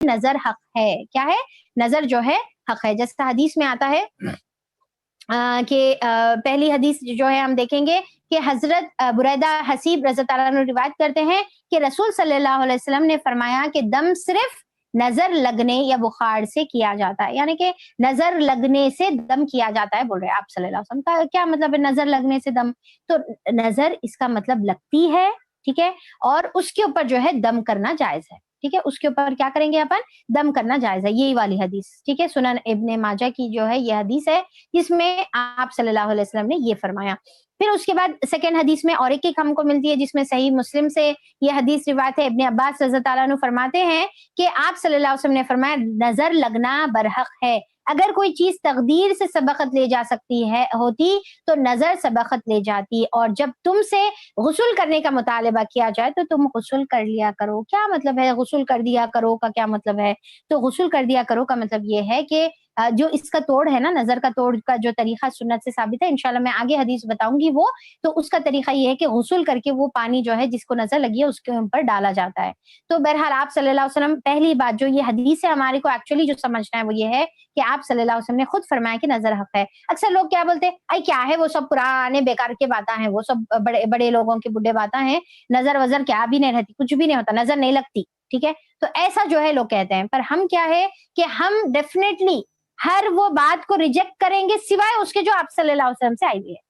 نظر حق ہے. کیا ہے؟ نظر جو ہے حق ہے. جیسا حدیث میں آتا ہے کہ پہلی حدیث جو ہے ہم دیکھیں گے کہ حضرت بریدہ حسیب رضی اللہ عنہ روایت کرتے ہیں کہ رسول صلی اللہ علیہ وسلم نے فرمایا کہ دم صرف نظر لگنے یا بخار سے کیا جاتا ہے. یعنی کہ نظر لگنے سے دم کیا جاتا ہے بول رہے ہیں آپ صلی اللہ علیہ وسلم. کا کیا مطلب ہے نظر لگنے سے دم؟ تو نظر اس کا مطلب لگتی ہے, ٹھیک ہے, اور اس کے اوپر جو ہے دم کرنا جائز ہے. ٹھیک ہے, اس کے اوپر کیا کریں گے اپن؟ دم کرنا جائز ہے. یہی والی حدیث, ٹھیک ہے, سنن ابن ماجہ کی جو ہے یہ حدیث ہے جس میں آپ صلی اللہ علیہ وسلم نے یہ فرمایا. پھر اس کے بعد سیکنڈ حدیث میں اور ایک ہم کو ملتی ہے جس میں صحیح مسلم سے یہ حدیث روایت ہے. ابن عباس رضی اللہ عنہ فرماتے ہیں کہ آپ صلی اللہ علیہ وسلم نے فرمایا نظر لگنا برحق ہے. اگر کوئی چیز تقدیر سے سبقت لے جا سکتی ہے ہوتی تو نظر سبقت لے جاتی, اور جب تم سے غسل کرنے کا مطالبہ کیا جائے تو تم غسل کر لیا کرو. کیا مطلب ہے غسل کر دیا کرو کا؟ کیا مطلب ہے؟ تو غسل کر دیا کرو کا مطلب یہ ہے کہ جو اس کا توڑ ہے نا, نظر کا توڑ کا جو طریقہ سنت سے ثابت ہے, انشاءاللہ میں آگے حدیث بتاؤں گی وہ, تو اس کا طریقہ یہ ہے کہ غسل کر کے وہ پانی جو ہے جس کو نظر لگی ہے اس کے اوپر ڈالا جاتا ہے. تو بہرحال آپ صلی اللہ علیہ وسلم, پہلی بات جو یہ حدیث ہے ہمارے کو ایکچولی جو سمجھنا ہے وہ یہ ہے کہ آپ صلی اللہ علیہ وسلم نے خود فرمایا کہ نظر حق ہے. اکثر لوگ کیا بولتے ہیں, اے کیا ہے وہ سب پرانے بیکار کے باتیں ہیں, وہ سب بڑے بڑے لوگوں کے بڈھے باتیں ہیں, نظر وزر کیا بھی نہیں رہتی, کچھ بھی نہیں ہوتا, نظر نہیں لگتی. ٹھیک ہے, تو ایسا جو ہے لوگ کہتے ہیں. پر ہم کیا ہے کہ ہم ڈیفینیٹلی ہر وہ بات کو ریجیکٹ کریں گے سوائے اس کے جو آپ صلی اللہ علیہ وسلم سے آئی ہوئی ہے.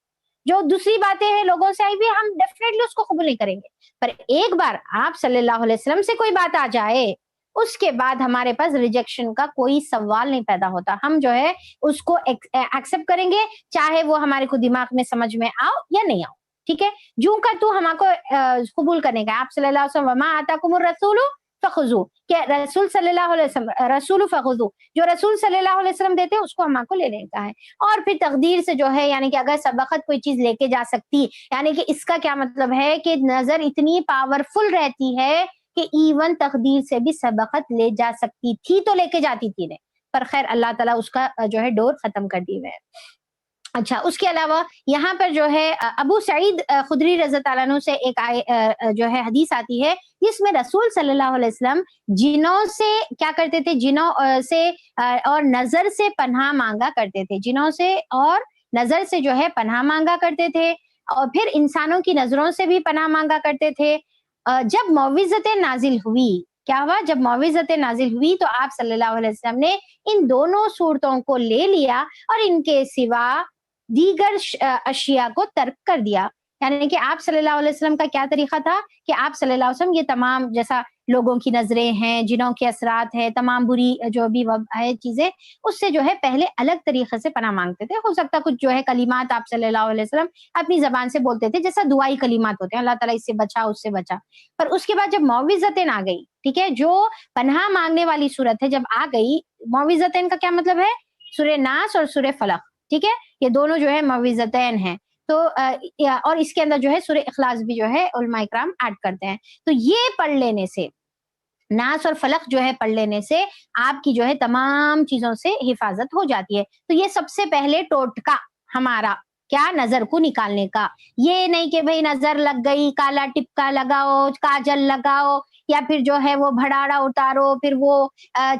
جو دوسری باتیں ہیں لوگوں سے آئی ہوئی ہے, ہم ڈیفینیٹلی اس کو قبول نہیں کریں گے. پر ایک بار آپ صلی اللہ علیہ وسلم سے کوئی بات آ جائے, اس کے بعد ہمارے پاس ریجیکشن کا کوئی سوال نہیں پیدا ہوتا. ہم جو ہے اس کو ایکسپٹ کریں گے, چاہے وہ ہمارے کو دماغ میں سمجھ میں آؤ یا نہیں آؤ. ٹھیک ہے, جو کا تو ہم کو قبول کرنے کا. آپ صلی اللہ علیہ وسلم وما آتاکم الرسول فخذو, کہ رسول صلی اللہ علیہ وسلم رسول فخذو, جو رسول صلی اللہ علیہ وسلم دیتے ہیں اس کو ہم کو لینے کا ہے. اور پھر تقدیر سے جو ہے یعنی کہ اگر سبقت کوئی چیز لے کے جا سکتی, یعنی کہ اس کا کیا مطلب ہے کہ نظر اتنی پاورفل رہتی ہے کہ ایون تقدیر سے بھی سبقت لے جا سکتی تھی تو لے کے جاتی تھی نہیں, پر خیر اللہ تعالیٰ اس کا جو ہے ڈور ختم کر دی ہے. اچھا, اس کے علاوہ یہاں پر جو ہے ابو سعید خدری رضی اللہ عنہ سے ایک جو ہے حدیث آتی ہے جس میں رسول صلی اللہ علیہ وسلم جنوں سے کیا کرتے تھے, جنوں سے اور نظر سے پناہ مانگا کرتے تھے. جنوں سے اور نظر سے جو ہے پناہ مانگا کرتے تھے, اور پھر انسانوں کی نظروں سے بھی پناہ مانگا کرتے تھے. جب موعظتیں نازل ہوئی, کیا ہوا, جب موعظتیں نازل ہوئی تو آپ صلی اللہ علیہ وسلم نے ان دونوں صورتوں کو لے لیا اور ان کے سوا دیگر اشیاء کو ترک کر دیا. یعنی کہ آپ صلی اللہ علیہ وسلم کا کیا طریقہ تھا کہ آپ صلی اللہ علیہ وسلم یہ تمام جیسا لوگوں کی نظریں ہیں, جنوں کے اثرات ہیں, تمام بری جو بھی ہے چیزیں, اس سے جو ہے پہلے الگ طریقے سے پناہ مانگتے تھے. ہو سکتا کچھ جو ہے کلمات آپ صلی اللہ علیہ وسلم اپنی زبان سے بولتے تھے جیسا دعائی کلمات ہوتے ہیں, اللہ تعالیٰ اس سے بچا اس سے بچا. پر اس کے بعد جب موعظتیں آ گئی, ٹھیک ہے, جو پناہ مانگنے والی صورت ہے جب آ گئی, موعظتیں کا کیا مطلب ہے, سورہ ناس اور سورہ فلق. ٹھیک ہے, یہ دونوں جو ہے موعظتین ہیں. تو اور اس کے اندر جو ہے سورہ اخلاص بھی جو ہے علماء اکرام ایڈ کرتے ہیں. تو یہ پڑھ لینے سے, ناس اور فلق جو ہے پڑھ لینے سے آپ کی جو ہے تمام چیزوں سے حفاظت ہو جاتی ہے. تو یہ سب سے پہلے ٹوٹکا ہمارا کیا, نظر کو نکالنے کا. یہ نہیں کہ بھئی نظر لگ گئی, کالا ٹپکا لگاؤ, کاجل لگاؤ, یا پھر جو ہے وہ بھڑاڑا اتارو, پھر وہ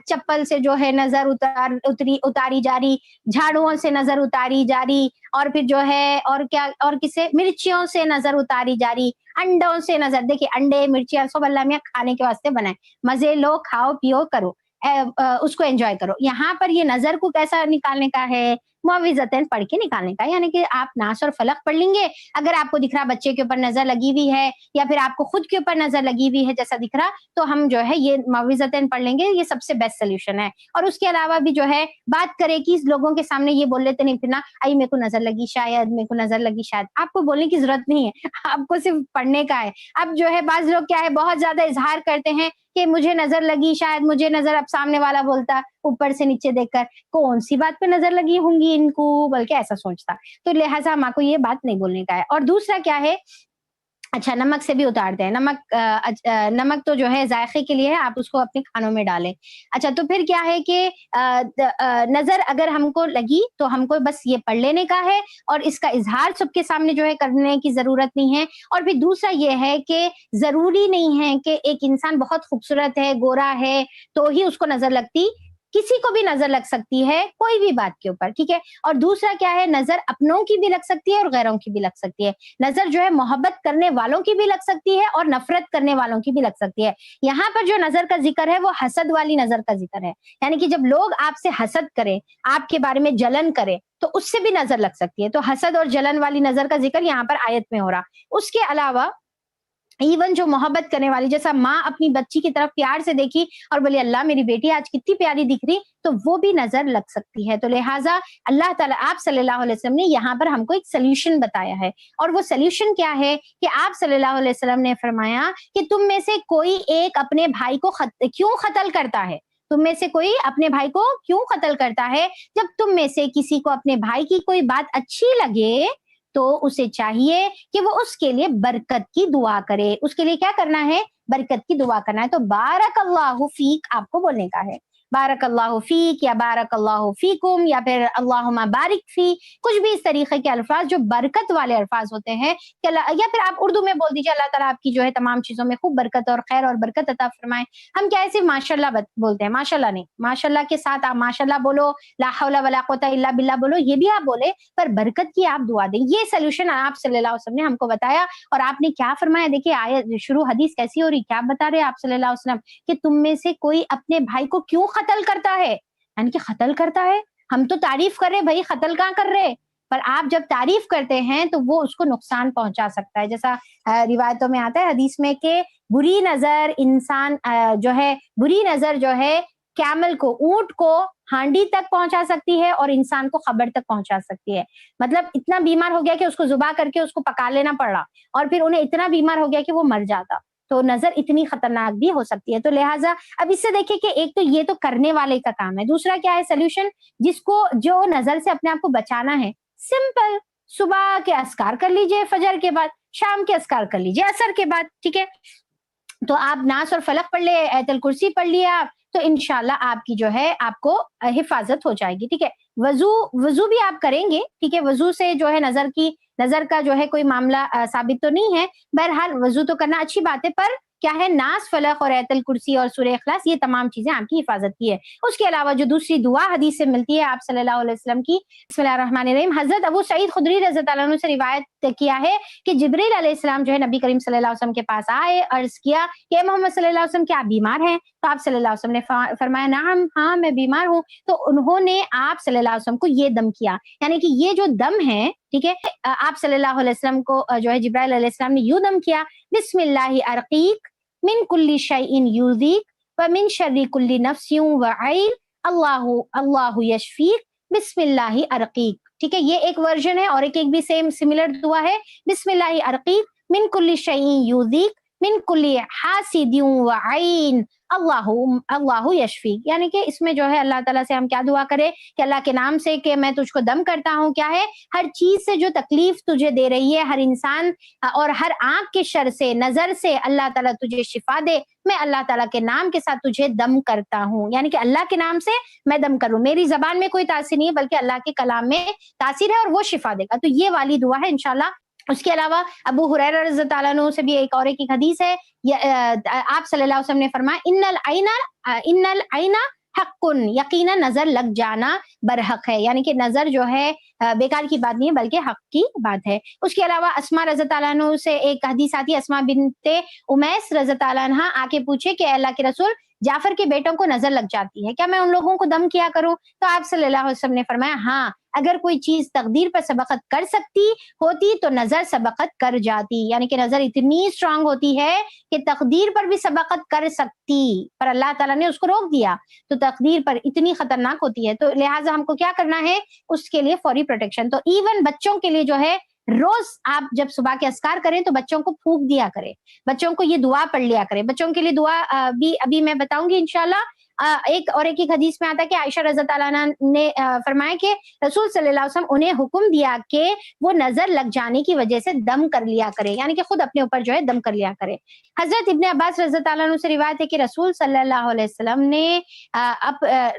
چپل سے جو ہے نظر اتاری جاری, جھاڑوؤں سے نظر اتاری جاری, اور پھر جو ہے اور کیا, اور کسے, مرچیوں سے نظر اتاری جاری, انڈوں سے نظر. دیکھیے انڈے مرچیاں سب اللہ میاں کھانے کے واسطے بنائے, مزے لو, کھاؤ پیو کرو, اس کو انجوائے کرو. یہاں پر یہ نظر کو کیسا نکالنے کا ہے, موعظتیں پڑھ کے نکالنے کا. یعنی کہ آپ ناس اور فلق پڑھ لیں گے, اگر آپ کو دکھ رہا بچے کے اوپر نظر لگی ہوئی ہے یا پھر آپ کو خود کے اوپر نظر لگی ہوئی ہے جیسا دکھ رہا, تو ہم جو ہے یہ موعظتیں پڑھ لیں گے, یہ سب سے بیسٹ سولوشن ہے. اور اس کے علاوہ بھی جو ہے بات کرے کہ لوگوں کے سامنے یہ بول لیتے نہیں پھرنا, آئی میرے کو نظر لگی شاید, میرے کو نظر لگی شاید. آپ کو بولنے کی ضرورت نہیں ہے, آپ کو صرف پڑھنے کا ہے. اب جو ہے بعض لوگ کیا ہے بہت زیادہ اظہار کرتے ہیں کہ مجھے نظر لگی شاید, مجھے نظر, اب سامنے والا بولتا اوپر سے نیچے دیکھ کر کون سی بات پہ نظر لگی ہوں گی ان کو, بلکہ ایسا سوچتا. تو لہٰذا ہم کو یہ بات نہیں بولنے کا ہے. اور دوسرا کیا ہے اچھا نمک سے بھی اتارتے ہیں. نمک تو جو ہے ذائقے کے لیے ہے, آپ اس کو اپنے کھانوں میں ڈالیں. اچھا تو پھر کیا ہے کہ نظر اگر ہم کو لگی تو ہم کو بس یہ پڑھ لینے کا ہے, اور اس کا اظہار سب کے سامنے جو ہے کرنے کی ضرورت نہیں ہے. اور پھر دوسرا یہ ہے کہ ضروری نہیں ہے کہ ایک انسان بہت خوبصورت ہے, گورا ہے, تو ہی اس کو نظر لگتی. کسی کو بھی نظر لگ سکتی ہے کوئی بھی بات کے اوپر, ٹھیک ہے. اور دوسرا کیا ہے, نظر اپنوں کی بھی لگ سکتی ہے اور غیروں کی بھی لگ سکتی ہے. نظر جو ہے محبت کرنے والوں کی بھی لگ سکتی ہے اور نفرت کرنے والوں کی بھی لگ سکتی ہے. یہاں پر جو نظر کا ذکر ہے وہ حسد والی نظر کا ذکر ہے, یعنی کہ جب لوگ آپ سے حسد کریں, آپ کے بارے میں جلن کریں, تو اس سے بھی نظر لگ سکتی ہے. تو حسد اور جلن والی نظر کا ذکر یہاں پر آیت میں ہو رہا. اس کے علاوہ ایون جو محبت کرنے والی, جیسا ماں اپنی بچی کی طرف پیار سے دیکھی اور بولے اللہ میری بیٹی آج کتنی پیاری دکھ رہی, تو وہ بھی نظر لگ سکتی ہے. تو لہٰذا اللہ تعالیٰ, آپ صلی اللہ علیہ وسلم نے یہاں پر ہم کو ایک سلیوشن بتایا ہے, اور وہ سلیوشن کیا ہے کہ آپ صلی اللہ علیہ وسلم نے فرمایا کہ تم میں سے کوئی ایک اپنے بھائی کو کیوں قتل کرتا ہے, تم میں سے کوئی اپنے بھائی کو کیوں قتل کرتا ہے. جب تم میں سے کسی کو اپنے بھائی کی کوئی بات اچھی لگے تو اسے چاہیے کہ وہ اس کے لیے برکت کی دعا کرے. اس کے لیے کیا کرنا ہے, برکت کی دعا کرنا ہے. تو بارک اللہ فیک آپ کو بولنے کا ہے, بارک اللہ فیک یا بارک اللہ فیکم یا پھر اللہم بارک فی, کچھ بھی اس طریقے کے الفاظ جو برکت والے الفاظ ہوتے ہیں, یا پھر آپ اردو میں بول دیجیے اللہ تعالیٰ آپ کی جو ہے تمام چیزوں میں خوب برکت اور خیر اور برکت عطا فرمائے. ہم کیا ایسے ماشاء اللہ بولتے ہیں, ماشاء اللہ نہیں, ماشاء اللہ کے ساتھ آپ ماشاء اللہ بولو, لا حول ولا قوت الا باللہ بولو, یہ بھی آپ بولے, پر برکت کی آپ دعا دیں. یہ سلوشن آپ صلی اللہ علیہ وسلم نے ہم کو بتایا. اور آپ نے کیا فرمایا, دیکھیے آیت شروع حدیث کیسی ہو رہی, کیا بتا رہے آپ صلی اللہ علیہ وسلم کہ تم میں سے کوئی اپنے بھائی کو کیوں قتل کرتا ہے, یعنی کہ قتل کرتا ہے. ہم تو تعریف کر رہے, بھائی قتل کہاں کر رہے, پر آپ جب تعریف کرتے ہیں تو وہ اس کو نقصان پہنچا سکتا ہے. جیسا روایتوں میں آتا ہے حدیث میں کہ بری نظر انسان بری نظر جو ہے کیمل کو, اونٹ کو ہانڈی تک پہنچا سکتی ہے اور انسان کو قبر تک پہنچا سکتی ہے. مطلب اتنا بیمار ہو گیا کہ اس کو ذبح کر کے اس کو پکا لینا پڑ رہا, اور پھر انہیں اتنا بیمار ہو گیا کہ وہ مر جاتا. تو نظر اتنی خطرناک بھی ہو سکتی ہے. تو لہٰذا اب اس سے دیکھیں کہ ایک تو یہ تو کرنے والے کا کام ہے, دوسرا کیا ہے سلیوشن, جس کو جو نظر سے اپنے آپ کو بچانا ہے, سمپل, صبح کے اذکار کر لیجئے, فجر کے بعد, شام کے اذکار کر لیجئے, عصر کے بعد, ٹھیک ہے. تو آپ ناس اور فلق پڑھ لے, آیت الکرسی پڑھ لیا آپ, تو انشاءاللہ آپ کی جو ہے آپ کو حفاظت ہو جائے گی, ٹھیک ہے. وضو بھی آپ کریں گے, ٹھیک ہے, وضو سے جو ہے نظر کا جو ہے کوئی معاملہ ثابت تو نہیں ہے. بہرحال وضو تو کرنا اچھی بات ہے, پر کیا ہے ناس فلق اور آیت الکرسی اور سورہ اخلاص, یہ تمام چیزیں آپ کی حفاظت کی ہے. اس کے علاوہ جو دوسری دعا حدیث سے ملتی ہے آپ صلی اللہ علیہ وسلم کی, بسم اللہ الرحمن الرحیم, حضرت ابو سعید خدری رضی اللہ عنہ سے روایت کیا ہے کہ جبریل علیہ السلام جو ہے نبی کریم صلی اللہ علیہ وسلم کے پاس آئے, عرض کیا کہ محمد صلی اللہ علیہ وسلم کیا آپ بیمار ہیں؟ تو آپ صلی اللہ علیہ وسلم نے فرمایا نعم, ہاں میں بیمار ہوں. تو انہوں نے آپ صلی اللہ علیہ وسلم کو یہ دم کیا, یعنی کہ یہ جو دم ہے, ٹھیک ہے, آپ صلی اللہ علیہ وسلم کو جو ہے جبرائیل علیہ السلام نے یوں دم کیا, بسم اللہ ارقیق من کل شیء یؤذیک ومن شر کل نفس وعین اللہ یشفیک بسم اللہ ارقیق. ٹھیک ہے, یہ ایک ورژن ہے, اور ایک بھی سیم سملر دعا ہے, بسم اللہ ارقیق من کل شیء یؤذیک من کل حاسد وعین اللہ یشفیک. یعنی کہ اس میں جو ہے اللہ تعالیٰ سے ہم کیا دعا کرے کہ اللہ کے نام سے کہ میں تجھ کو دم کرتا ہوں, کیا ہے, ہر چیز سے جو تکلیف تجھے دے رہی ہے, ہر انسان اور ہر آنکھ کے شر سے, نظر سے, اللہ تعالیٰ تجھے شفا دے. میں اللہ تعالیٰ کے نام کے ساتھ تجھے دم کرتا ہوں, یعنی کہ اللہ کے نام سے میں دم کروں, میری زبان میں کوئی تاثیر نہیں ہے بلکہ اللہ کے کلام میں تاثیر ہے, اور وہ شفا دے گا. تو یہ والی دعا ہے انشاءاللہ. اس کے علاوہ ابو ہریرہ رضی اللہ عنہ سے بھی ایک حدیث ہے, آپ صلی اللہ علیہ وسلم نے فرمایا ان العین حق, یقینا نظر لگ جانا برحق ہے, یعنی کہ نظر جو ہے بیکار کی بات نہیں ہے بلکہ حق کی بات ہے. اس کے علاوہ اسماء رضی اللہ عنہ سے ایک حدیث آتی ہے, اسماء بنت امیس رضی اللہ عنہا آ کے پوچھے کہ اللہ کے رسول جعفر کے بیٹوں کو نظر لگ جاتی ہے, کیا میں ان لوگوں کو دم کیا کروں؟ تو آپ صلی اللہ علیہ وسلم نے فرمایا ہاں, اگر کوئی چیز تقدیر پر سبقت کر سکتی ہوتی تو نظر سبقت کر جاتی, یعنی کہ نظر اتنی اسٹرانگ ہوتی ہے کہ تقدیر پر بھی سبقت کر سکتی, پر اللہ تعالیٰ نے اس کو روک دیا. تو تقدیر پر اتنی خطرناک ہوتی ہے, تو لہٰذا ہم کو کیا کرنا ہے, اس کے لیے فوری پروٹیکشن. تو ایون بچوں کے لیے جو ہے روز آپ جب صبح کے اذکار کریں تو بچوں کو پھونک دیا کریں, بچوں کو یہ دعا پڑھ لیا کریں. بچوں کے لیے دعا بھی ابھی میں بتاؤں گی انشاءاللہ. ایک حدیث میں آتا ہے کہ عائشہ رضی اللہ عنہا نے فرمایا کہ رسول صلی اللہ علیہ وسلم انہیں حکم دیا کہ وہ نظر لگ جانے کی وجہ سے دم کر لیا کرے، یعنی کہ خود اپنے اوپر جو ہے دم کر لیا کرے۔ حضرت ابن عباس رضی اللہ عنہ سے روایت ہے کہ رسول صلی اللہ علیہ وسلم نے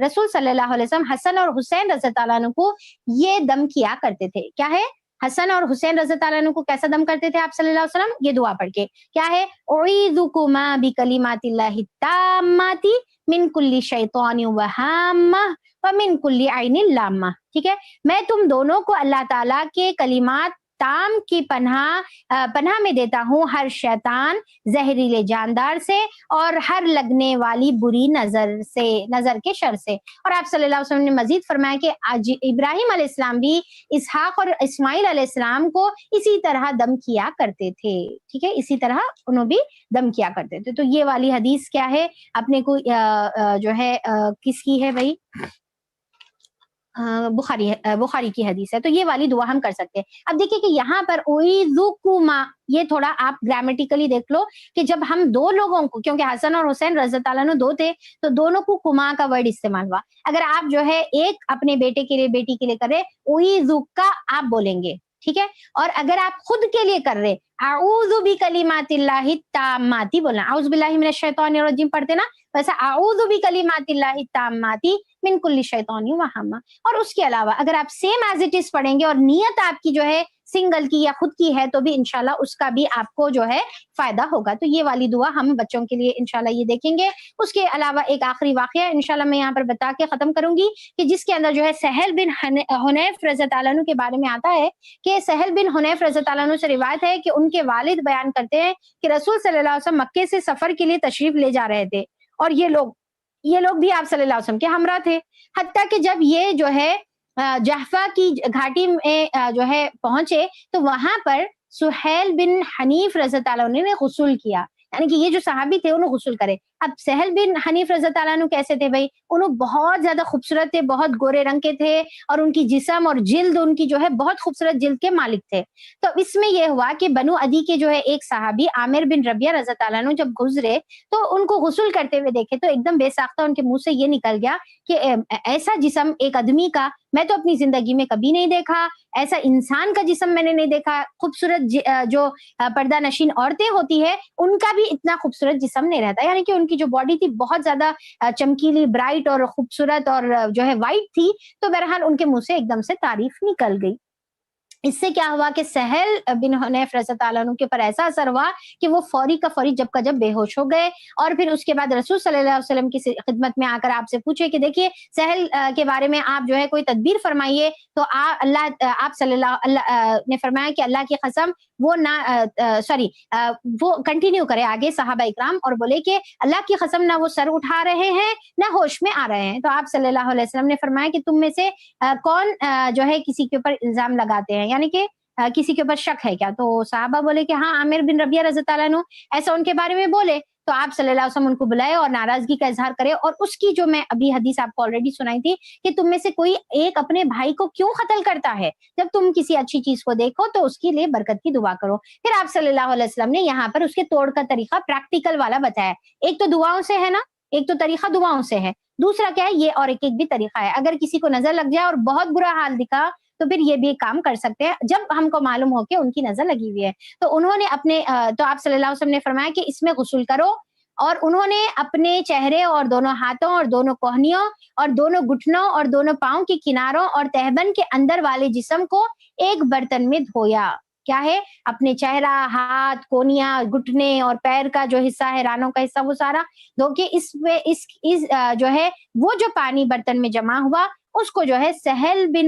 رسول صلی اللہ علیہ وسلم حسن اور حسین رضی اللہ عنہ کو یہ دم کیا کرتے تھے۔ کیا ہے؟ حسن اور حسین رضی اللہ عنہ کو کیسا دم کرتے تھے آپ صلی اللہ علیہ وسلم؟ یہ دعا پڑھ کے، کیا ہے؟ اعیذکما بکلمات اللہ التامات من کل شیطان وہامہ ومن کل عین لامہ۔ ٹھیک ہے، میں تم دونوں کو اللہ تعالیٰ کے کلمات تام کی پناہ میں دیتا ہوں، ہر شیطان زہریلے جاندار سے اور ہر لگنے والی بری نظر کے شر سے۔ اور آپ صلی اللہ علیہ وسلم نے مزید فرمایا کہ ابراہیم علیہ السلام بھی اسحاق اور اسماعیل علیہ السلام کو اسی طرح دم کیا کرتے تھے۔ ٹھیک ہے، اسی طرح انہوں بھی دم کیا کرتے تھے۔ تو یہ والی حدیث کیا ہے اپنے کو جو ہے کس کی ہے بھائی؟ بخاری کی حدیث ہے۔ تو یہ والی دعا ہم کر سکتے ہیں۔ اب دیکھیں کہ یہاں پر اعیذکما، یہ تھوڑا آپ گرامیٹیکلی دیکھ لو کہ جب ہم دو لوگوں کو، کیونکہ حسن اور حسین رضی اللہ عنہ دو تھے تو دونوں کو کما کا ورڈ استعمال ہوا۔ اگر آپ جو ہے ایک اپنے بیٹے کے لیے بیٹی کے لیے کر رہے اعیذکا آپ بولیں گے، ٹھیک ہے، اور اگر آپ خود کے لیے کر رہے اعوذ بکلمات اللہ التامات بولنا، اعوذ باللہ من الشیطان الرجیم پڑھتے نا، ویسا اعوذ بکلمات اللہ التامات من کل شیطان وہامہ۔ اور اس کے علاوہ اگر آپ سیم ایز اٹ از پڑھیں گے اور نیت آپ کی جو ہے سنگل کی یا خود کی ہے تو بھی انشاءاللہ اس کا بھی آپ کو جو ہے فائدہ ہوگا۔ تو یہ والی دعا ہم بچوں کے لیے انشاءاللہ یہ دیکھیں گے۔ اس کے علاوہ ایک آخری واقعہ انشاءاللہ میں یہاں پر بتا کے ختم کروں گی کہ جس کے اندر جو ہے سہل بن حنیف رضی اللہ عنہ کے بارے میں آتا ہے کہ سہل بن حنیف رضی اللہ عنہ سے روایت ہے کہ ان کے والد بیان کرتے ہیں کہ رسول صلی اللہ علیہ وسلم مکے سے سفر کے لیے تشریف لے جا رہے تھے اور یہ لوگ بھی آپ صلی اللہ علیہ وسلم کے ہمراہ تھے، حتیٰ کہ جب یہ جو ہے جحفہ کی گھاٹی میں جو ہے پہنچے تو وہاں پر سہیل بن حنیف رضی اللہ عنہ نے غسل کیا، یعنی کہ یہ جو صحابی تھے انہوں غسل کرے۔ اب سہل بن حنیف رضی اللہ عنہ کیسے تھے بھائی؟ انہوں بہت زیادہ خوبصورت تھے، بہت گورے رنگ کے تھے اور ان کی جسم اور جلد ان کی جو ہے بہت خوبصورت جلد کے مالک تھے۔ تو اس میں یہ ہوا کہ بنو عدی کے جو ہے ایک صحابی عامر بن ربیہ رضی اللہ عنہ جب گزرے تو ان کو غسل کرتے ہوئے دیکھے تو ایک دم بے ساختہ ان کے منہ سے یہ نکل گیا کہ ایسا جسم ایک آدمی کا میں تو اپنی زندگی میں کبھی نہیں دیکھا، ایسا انسان کا جسم میں نے نہیں دیکھا، خوبصورت جو پردہ نشین عورتیں ہوتی ہے ان کا بھی اتنا خوبصورت جسم نہیں رہتا، یعنی کہ ان کی جو باڈی تھی بہت زیادہ چمکیلی، برائٹ اور خوبصورت اور جو ہے وائٹ تھی۔ تو بہرحال ان کے منہ سے ایک دم سے تعریف نکل گئی۔ اس سے کیا ہوا کہ سہل بن حنیف رضی اللہ عنہ کے پر ایسا اثر ہوا کہ وہ فوری کا فوری جب کا جب بے ہوش ہو گئے، اور پھر اس کے بعد رسول صلی اللہ علیہ وسلم کی خدمت میں آ کر آپ سے پوچھے کہ دیکھیے سہل کے بارے میں آپ جو ہے کوئی تدبیر فرمائیے، تو آپ صلی اللہ نے فرمایا کہ اللہ کی قسم وہ کنٹینیو کرے آگے صحابہ اکرام اور بولے کہ اللہ کی قسم نہ وہ سر اٹھا رہے ہیں نہ ہوش میں آ رہے ہیں۔ تو آپ صلی اللہ علیہ وسلم نے فرمایا کہ تم میں سے کون جو ہے کسی کے اوپر الزام لگاتے ہیں، یعنی کہ کسی کے اوپر شک ہے کیا؟ تو صحابہ بولے کہ ہاں عامر بن ربیہ رضی اللہ عنہ، ایسا ان کے بارے میں بولے۔ تو آپ صلی اللہ علیہ وسلم ان کو بلائے اور ناراضگی کا اظہار کرے، اور اس کی جو میں ابھی حدیث آپ کو آلریڈی سنائی تھی کہ تم میں سے کوئی ایک اپنے بھائی کو کیوں قتل کرتا ہے؟ جب تم کسی اچھی چیز کو دیکھو تو اس کے لیے برکت کی دعا کرو۔ پھر آپ صلی اللہ علیہ وسلم نے یہاں پر اس کے توڑ کا طریقہ پریکٹیکل والا بتایا، ایک تو دعاؤں سے ہے نا، ایک تو طریقہ دعاؤں سے ہے، دوسرا کیا ہے یہ اور ایک بھی طریقہ ہے۔ اگر کسی کو نظر لگ جائے اور بہت برا حال دکھا تو پھر یہ بھی کام کر سکتے ہیں جب ہم کو معلوم ہو کہ ان کی نظر لگی ہوئی ہے۔ تو انہوں نے تو آپ صلی اللہ علیہ وسلم نے فرمایا کہ اس میں غسل کرو، اور انہوں نے اپنے چہرے اور دونوں ہاتھوں اور دونوں کوہنیوں اور دونوں گھٹنوں اور دونوں پاؤں کے کناروں اور تہبند کے اندر والے جسم کو ایک برتن میں دھویا۔ کیا ہے؟ اپنے چہرہ، ہاتھ، کونیاں، گھٹنے اور پیر کا جو حصہ ہے، رانوں کا حصہ، وہ سارا دھو کے اس جو ہے وہ جو پانی برتن میں جمع ہوا اس کو جو ہے سہل بن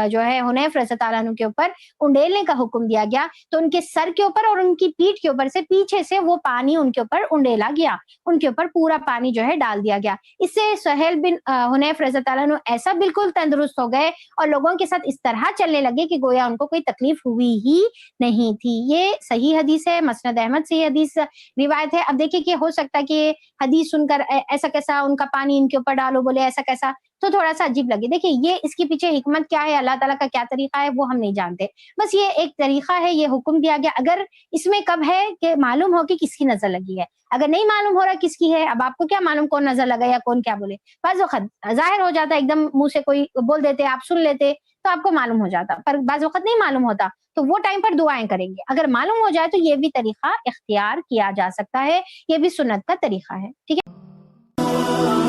جو ہے حنیف رضی اللہ عنہ کے اوپر انڈیلنے کا حکم دیا گیا۔ تو ان کے سر کے اوپر اور ان کی پیٹھ کے اوپر سے پیچھے سے وہ پانی ان کے اوپر انڈیلا گیا، ان کے اوپر پورا پانی جو ہے ڈال دیا گیا۔ اس سے سہیل بن حنیف رضی اللہ عنہ ایسا بالکل تندرست ہو گئے اور لوگوں کے ساتھ اس طرح چلنے لگے کہ گویا ان کو کوئی تکلیف ہوئی ہی نہیں تھی۔ یہ صحیح حدیث ہے، مسند احمد سے یہ حدیث روایت ہے۔ اب دیکھیں کہ ہو سکتا ہے کہ حدیث سن کر ایسا کیسا ان کا پانی ان کے اوپر ڈالو، بولے ایسا کیسا، تو تھوڑا سا عجیب لگے. دیکھیے یہ اس کے پیچھے حکمت کیا ہے, اللہ تعالیٰ کا کیا طریقہ ہے وہ ہم نہیں جانتے, بس یہ ایک طریقہ ہے, یہ حکم دیا گیا. اگر اس میں کب ہے کہ معلوم ہو کہ کس کی نظر لگی ہے, اگر نہیں معلوم ہو رہا کس کی ہے, اب آپ کو کیا معلوم کون نظر لگا یا کون کیا بولے, بعض وقت ظاہر ہو جاتا ایک دم منہ سے کوئی بول دیتے, آپ سن لیتے تو آپ کو معلوم ہو جاتا, پر بعض وقت نہیں معلوم ہوتا تو وہ ٹائم پر دعائیں کریں گے. اگر معلوم ہو جائے تو یہ بھی طریقہ اختیار کیا جا سکتا ہے, یہ بھی سنت کا طریقہ ہے. ٹھیک ہے.